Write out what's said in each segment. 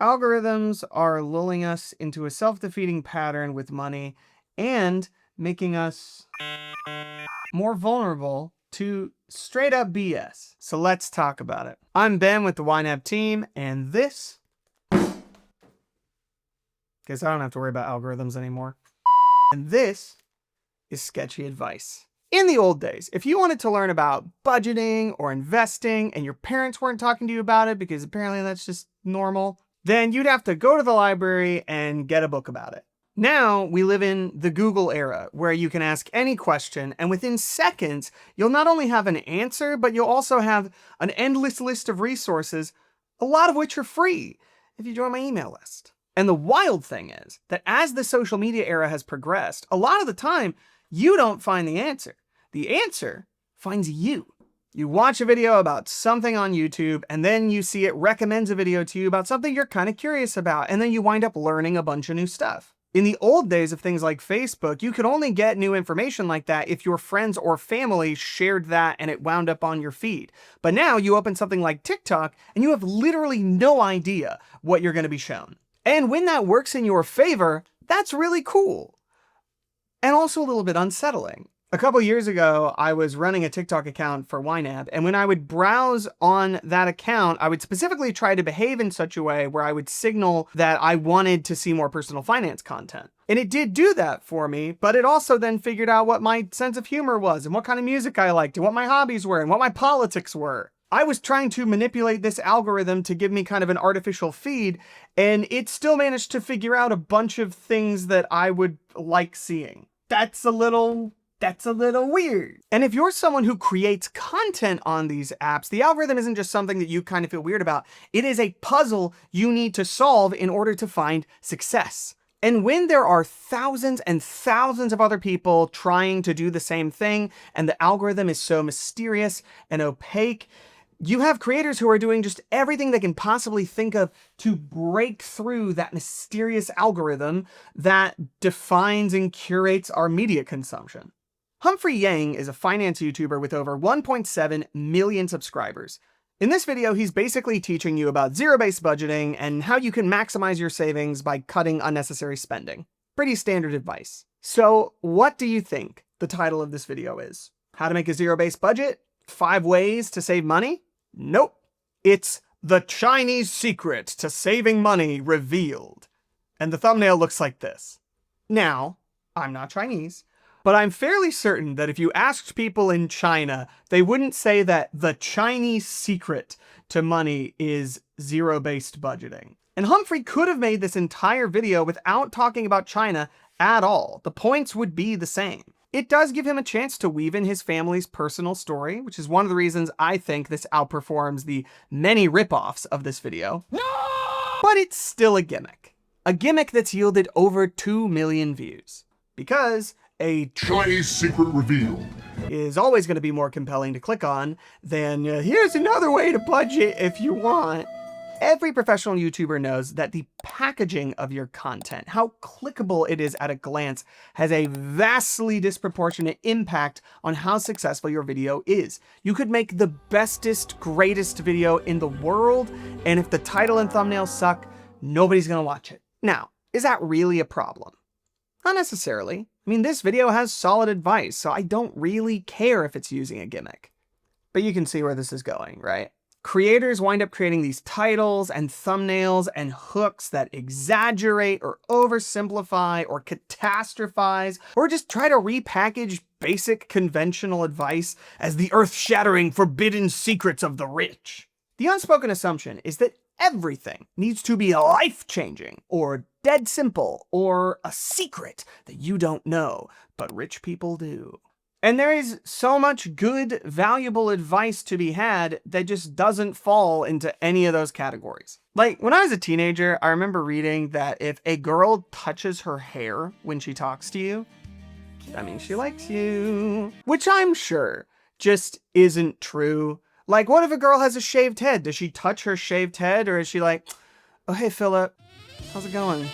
Algorithms are lulling us into a self-defeating pattern with money and making us more vulnerable to straight up BS. So let's talk about it. I'm Ben with the YNAB team, and this, guess I don't have to worry about algorithms anymore. And this is sketchy advice. In the old days, if you wanted to learn about budgeting or investing and your parents weren't talking to you about it because apparently that's just normal, then you'd have to go to the library and get a book about it. Now we live in the Google era where you can ask any question and within seconds, you'll not only have an answer, but you'll also have an endless list of resources, a lot of which are free if you join my email list. And the wild thing is that as the social media era has progressed, a lot of the time, you don't find the answer. The answer finds you. You watch a video about something on YouTube, and then you see it recommends a video to you about something you're kind of curious about, and then you wind up learning a bunch of new stuff. In the old days of things like Facebook, you could only get new information like that if your friends or family shared that and it wound up on your feed. But now you open something like TikTok, and you have literally no idea what you're going to be shown. And when that works in your favor, that's really cool. And also a little bit unsettling. A couple years ago, I was running a TikTok account for YNAB, and when I would browse on that account, I would specifically try to behave in such a way where I would signal that I wanted to see more personal finance content. And it did do that for me, but it also then figured out what my sense of humor was, and what kind of music I liked, and what my hobbies were, and what my politics were. I was trying to manipulate this algorithm to give me kind of an artificial feed, and it still managed to figure out a bunch of things that I would like seeing. That's a little weird. And if you're someone who creates content on these apps, the algorithm isn't just something that you kind of feel weird about. It is a puzzle you need to solve in order to find success. And when there are thousands and thousands of other people trying to do the same thing, and the algorithm is so mysterious and opaque, you have creators who are doing just everything they can possibly think of to break through that mysterious algorithm that defines and curates our media consumption. Humphrey Yang is a finance YouTuber with over 1.7 million subscribers. In this video, he's basically teaching you about zero-based budgeting and how you can maximize your savings by cutting unnecessary spending. Pretty standard advice. So what do you think the title of this video is? How to make a zero-based budget? 5 ways to save money? Nope. It's the Chinese secret to saving money revealed. And the thumbnail looks like this. Now, I'm not Chinese, but I'm fairly certain that if you asked people in China, they wouldn't say that the Chinese secret to money is zero-based budgeting. And Humphrey could have made this entire video without talking about China at all. The points would be the same. It does give him a chance to weave in his family's personal story, which is one of the reasons I think this outperforms the many ripoffs of this video. No! But it's still a gimmick. A gimmick that's yielded over 2 million views. Because a Chinese secret revealed is always going to be more compelling to click on than here's another way to budget if you want. Every professional YouTuber knows that the packaging of your content, how clickable it is at a glance, has a vastly disproportionate impact on how successful your video is. You could make the bestest, greatest video in the world, and if the title and thumbnail suck, nobody's gonna watch it. Now, is that really a problem? Not necessarily. I mean, this video has solid advice, so I don't really care if it's using a gimmick. But you can see where this is going, right? Creators wind up creating these titles and thumbnails and hooks that exaggerate or oversimplify or catastrophize or just try to repackage basic conventional advice as the earth-shattering forbidden secrets of the rich. The unspoken assumption is that everything needs to be life-changing or dead simple or a secret that you don't know, but rich people do. And there is so much good, valuable advice to be had that just doesn't fall into any of those categories. Like, when I was a teenager, I remember reading that if a girl touches her hair when she talks to you, that means she likes you. Which I'm sure just isn't true. Like, what if a girl has a shaved head? Does she touch her shaved head, or is she like, oh, hey, Philip, how's it going?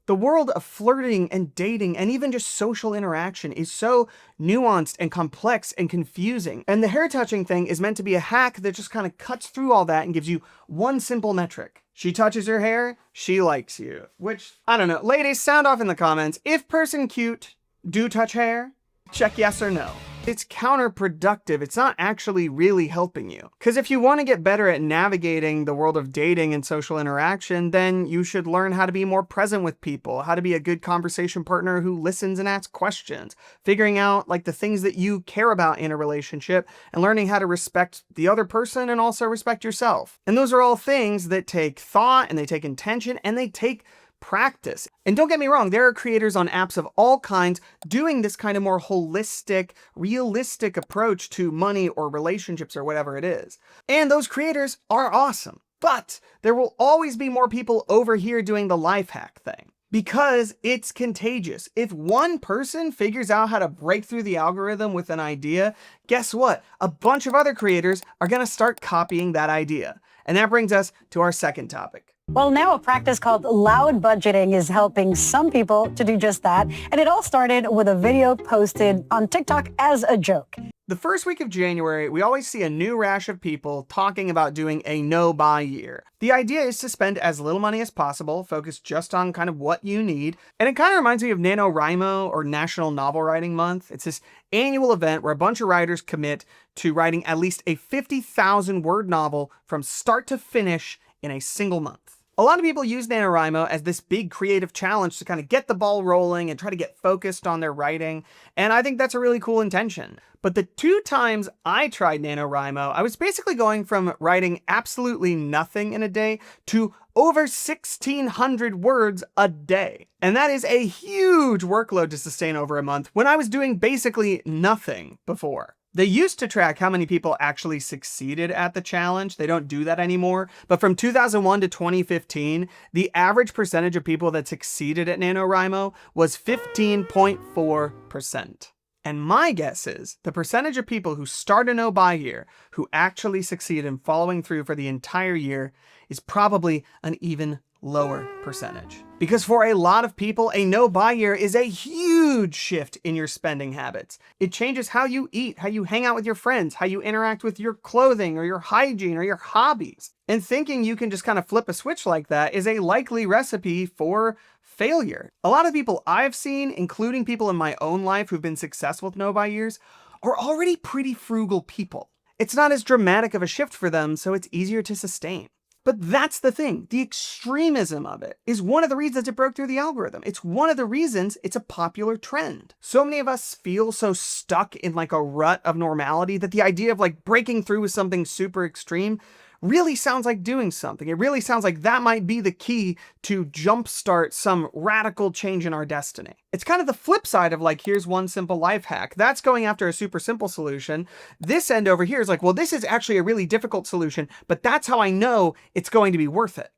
The world of flirting and dating and even just social interaction is so nuanced and complex and confusing. And the hair touching thing is meant to be a hack that just kind of cuts through all that and gives you one simple metric. She touches her hair, she likes you. Which, I don't know. Ladies, sound off in the comments. If person cute, do touch hair? Check yes or no. It's counterproductive. It's not actually really helping you. Because if you want to get better at navigating the world of dating and social interaction, then you should learn how to be more present with people, how to be a good conversation partner who listens and asks questions, figuring out like the things that you care about in a relationship, and learning how to respect the other person and also respect yourself. And those are all things that take thought and they take intention and they take practice. And don't get me wrong, there are creators on apps of all kinds doing this kind of more holistic, realistic approach to money or relationships or whatever it is. And those creators are awesome. But there will always be more people over here doing the life hack thing. Because it's contagious. If one person figures out how to break through the algorithm with an idea, guess what? A bunch of other creators are going to start copying that idea. And that brings us to our second topic. Well, now a practice called loud budgeting is helping some people to do just that. And it all started with a video posted on TikTok as a joke. The first week of January, we always see a new rash of people talking about doing a no-buy year. The idea is to spend as little money as possible, focus just on kind of what you need. And it kind of reminds me of NaNoWriMo or National Novel Writing Month. It's this annual event where a bunch of writers commit to writing at least a 50,000 word novel from start to finish in a single month. A lot of people use NaNoWriMo as this big creative challenge to kind of get the ball rolling and try to get focused on their writing. And I think that's a really cool intention. But the 2 times I tried NaNoWriMo, I was basically going from writing absolutely nothing in a day to over 1,600 words a day. And that is a huge workload to sustain over a month when I was doing basically nothing before. They used to track how many people actually succeeded at the challenge. They don't do that anymore. But from 2001 to 2015, the average percentage of people that succeeded at NaNoWriMo was 15.4%. And my guess is the percentage of people who start a no-buy year who actually succeed in following through for the entire year is probably an even lower percentage. Because for a lot of people, a no-buy year is a huge shift in your spending habits. It changes how you eat, how you hang out with your friends, how you interact with your clothing or your hygiene or your hobbies. And thinking you can just kind of flip a switch like that is a likely recipe for failure. A lot of people I've seen, including people in my own life who've been successful with no-buy years, are already pretty frugal people. It's not as dramatic of a shift for them, so it's easier to sustain. But that's the thing. The extremism of it is one of the reasons it broke through the algorithm. It's one of the reasons it's a popular trend. So many of us feel so stuck in like a rut of normality that the idea of like breaking through with something super extreme really sounds like doing something. It really sounds like that might be the key to jumpstart some radical change in our destiny. It's kind of the flip side of like, here's one simple life hack. That's going after a super simple solution. This end over here is like, well, this is actually a really difficult solution, but that's how I know it's going to be worth it.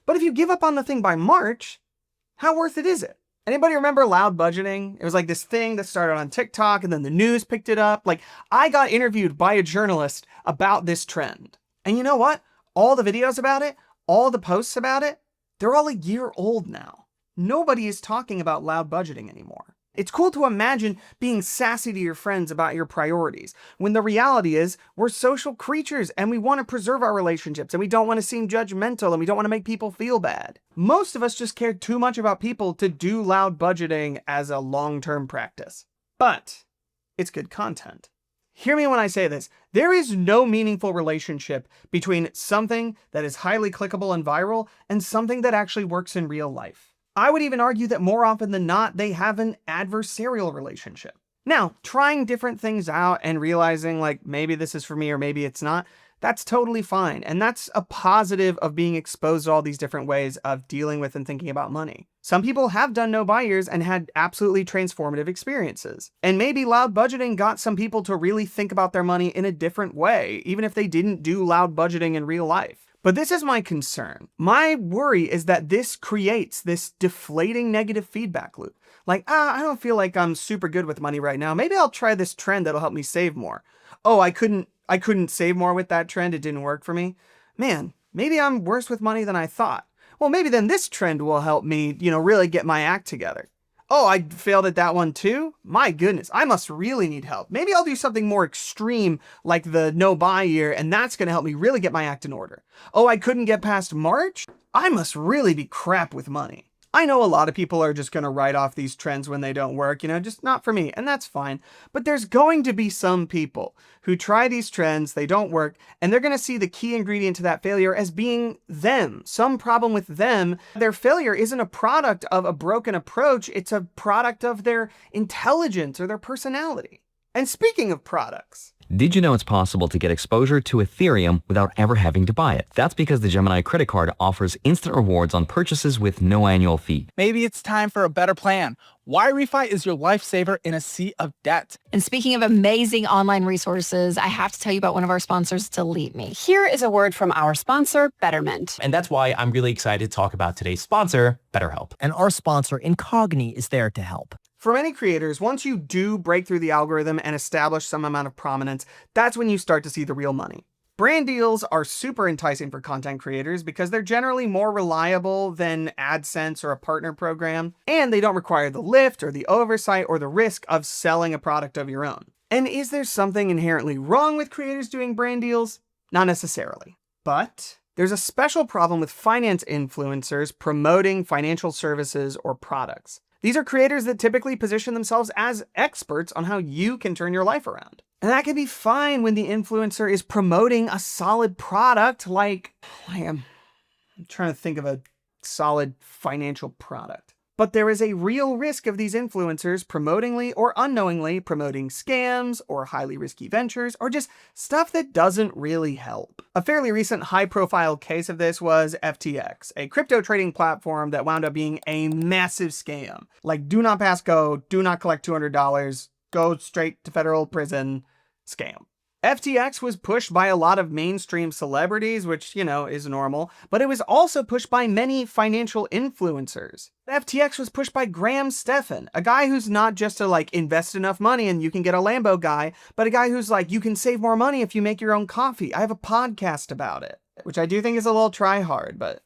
But if you give up on the thing by March, how worth it is it? Anybody remember loud budgeting? It was like this thing that started on TikTok and then the news picked it up. Like I got interviewed by a journalist about this trend. And you know what? All the videos about it, all the posts about it, they're all a year old now. Nobody is talking about loud budgeting anymore. It's cool to imagine being sassy to your friends about your priorities, when the reality is we're social creatures and we want to preserve our relationships and we don't want to seem judgmental and we don't want to make people feel bad. Most of us just care too much about people to do loud budgeting as a long-term practice. But it's good content. Hear me when I say this. There is no meaningful relationship between something that is highly clickable and viral and something that actually works in real life. I would even argue that more often than not, they have an adversarial relationship. Now, trying different things out and realizing like maybe this is for me or maybe it's not, that's totally fine. And that's a positive of being exposed to all these different ways of dealing with and thinking about money. Some people have done no-buy years and had absolutely transformative experiences. And maybe loud budgeting got some people to really think about their money in a different way, even if they didn't do loud budgeting in real life. But this is my concern. My worry is that this creates this deflating negative feedback loop. Like, I don't feel like I'm super good with money right now. Maybe I'll try this trend that'll help me save more. Oh, I couldn't save more with that trend. It didn't work for me. Man, maybe I'm worse with money than I thought. Well, maybe then this trend will help me, really get my act together. Oh, I failed at that one too? My goodness, I must really need help. Maybe I'll do something more extreme like the no buy year, and that's gonna help me really get my act in order. Oh, I couldn't get past March? I must really be crap with money. I know a lot of people are just gonna write off these trends when they don't work, just not for me, and that's fine. But there's going to be some people who try these trends, they don't work, and they're gonna see the key ingredient to that failure as being them, some problem with them. Their failure isn't a product of a broken approach, it's a product of their intelligence or their personality. And speaking of products, did you know it's possible to get exposure to Ethereum without ever having to buy it? That's because the Gemini credit card offers instant rewards on purchases with no annual fee. Maybe it's time for a better plan. YRefi is your lifesaver in a sea of debt. And speaking of amazing online resources, I have to tell you about one of our sponsors, Delete Me. Here is a word from our sponsor, Betterment. And that's why I'm really excited to talk about today's sponsor, BetterHelp. And our sponsor, Incogni, is there to help. For many creators, once you do break through the algorithm and establish some amount of prominence, that's when you start to see the real money. Brand deals are super enticing for content creators because they're generally more reliable than AdSense or a partner program, and they don't require the lift or the oversight or the risk of selling a product of your own. And is there something inherently wrong with creators doing brand deals? Not necessarily. But there's a special problem with finance influencers promoting financial services or products. These are creators that typically position themselves as experts on how you can turn your life around. And that can be fine when the influencer is promoting a solid product like, I'm trying to think of a solid financial product. But there is a real risk of these influencers promotingly or unknowingly promoting scams or highly risky ventures or just stuff that doesn't really help. A fairly recent high-profile case of this was FTX, a crypto trading platform that wound up being a massive scam. Like, do not pass go, do not collect $200, go straight to federal prison, scam. FTX was pushed by a lot of mainstream celebrities, which, is normal, but it was also pushed by many financial influencers. FTX was pushed by Graham Stephan, a guy who's not just to invest enough money and you can get a Lambo guy, but a guy who's you can save more money if you make your own coffee. I have a podcast about it, which I do think is a little try hard, but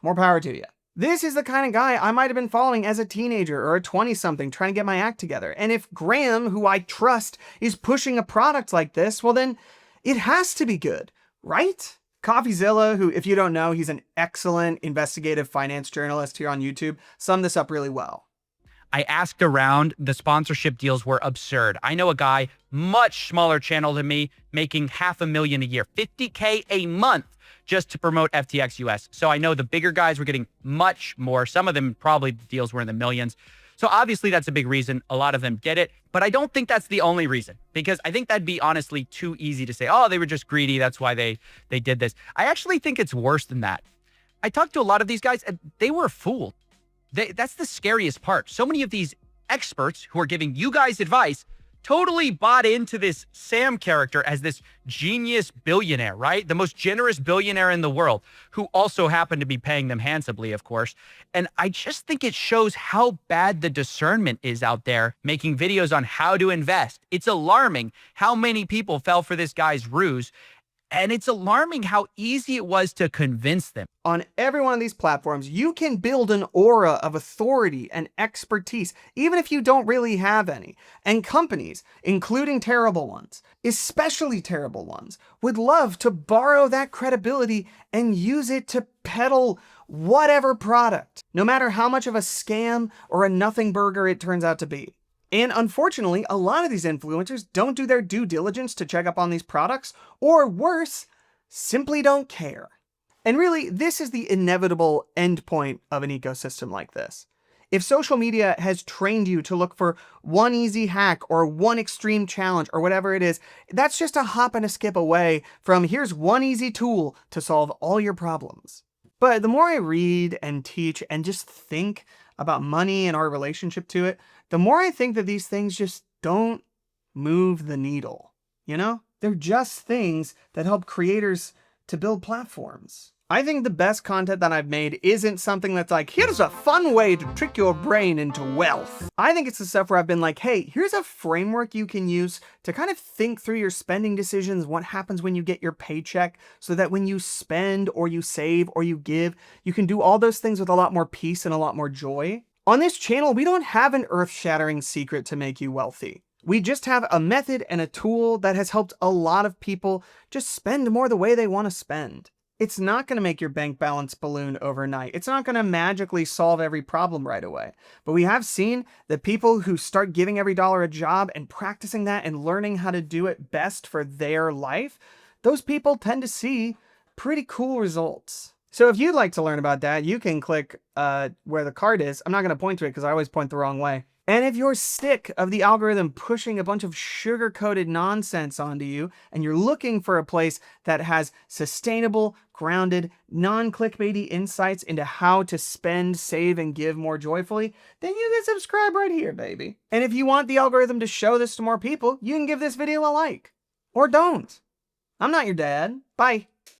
more power to you. This is the kind of guy I might have been following as a teenager or a 20-something trying to get my act together. And if Graham, who I trust, is pushing a product like this, well then, it has to be good, right? CoffeeZilla, who, if you don't know, he's an excellent investigative finance journalist here on YouTube, summed this up really well. I asked around, the sponsorship deals were absurd. I know a guy, much smaller channel than me, making $500,000 a year, $50K a month, just to promote FTX US. So I know the bigger guys were getting much more. Some of them probably deals were in the millions. So obviously that's a big reason. A lot of them get it, but I don't think that's the only reason, because I think that'd be honestly too easy to say, oh, they were just greedy. That's why they did this. I actually think it's worse than that. I talked to a lot of these guys and they were fooled. That's the scariest part. So many of these experts who are giving you guys advice totally bought into this Sam character as this genius billionaire, right? The most generous billionaire in the world, who also happened to be paying them handsomely, of course. And I just think it shows how bad the discernment is out there making videos on how to invest. It's alarming how many people fell for this guy's ruse. And it's alarming how easy it was to convince them. On every one of these platforms, you can build an aura of authority and expertise, even if you don't really have any. And companies, including terrible ones, especially terrible ones, would love to borrow that credibility and use it to peddle whatever product, no matter how much of a scam or a nothing burger it turns out to be. And unfortunately, a lot of these influencers don't do their due diligence to check up on these products, or worse, simply don't care. And really, this is the inevitable endpoint of an ecosystem like this. If social media has trained you to look for one easy hack or one extreme challenge or whatever it is, that's just a hop and a skip away from here's one easy tool to solve all your problems. But the more I read and teach and just think about money and our relationship to it, the more I think that these things just don't move the needle, They're just things that help creators to build platforms. I think the best content that I've made isn't something that's like, here's a fun way to trick your brain into wealth. I think it's the stuff where I've been like, hey, here's a framework you can use to kind of think through your spending decisions, what happens when you get your paycheck, so that when you spend or you save or you give, you can do all those things with a lot more peace and a lot more joy. On this channel, we don't have an earth-shattering secret to make you wealthy. We just have a method and a tool that has helped a lot of people just spend more the way they want to spend. It's not going to make your bank balance balloon overnight. It's not going to magically solve every problem right away. But we have seen that people who start giving every dollar a job and practicing that and learning how to do it best for their life, those people tend to see pretty cool results. So if you'd like to learn about that, you can click where the card is. I'm not going to point to it because I always point the wrong way. And if you're sick of the algorithm pushing a bunch of sugar-coated nonsense onto you, and you're looking for a place that has sustainable, grounded, non-clickbaity insights into how to spend, save, and give more joyfully, then you can subscribe right here, baby. And if you want the algorithm to show this to more people, you can give this video a like. Or don't. I'm not your dad. Bye.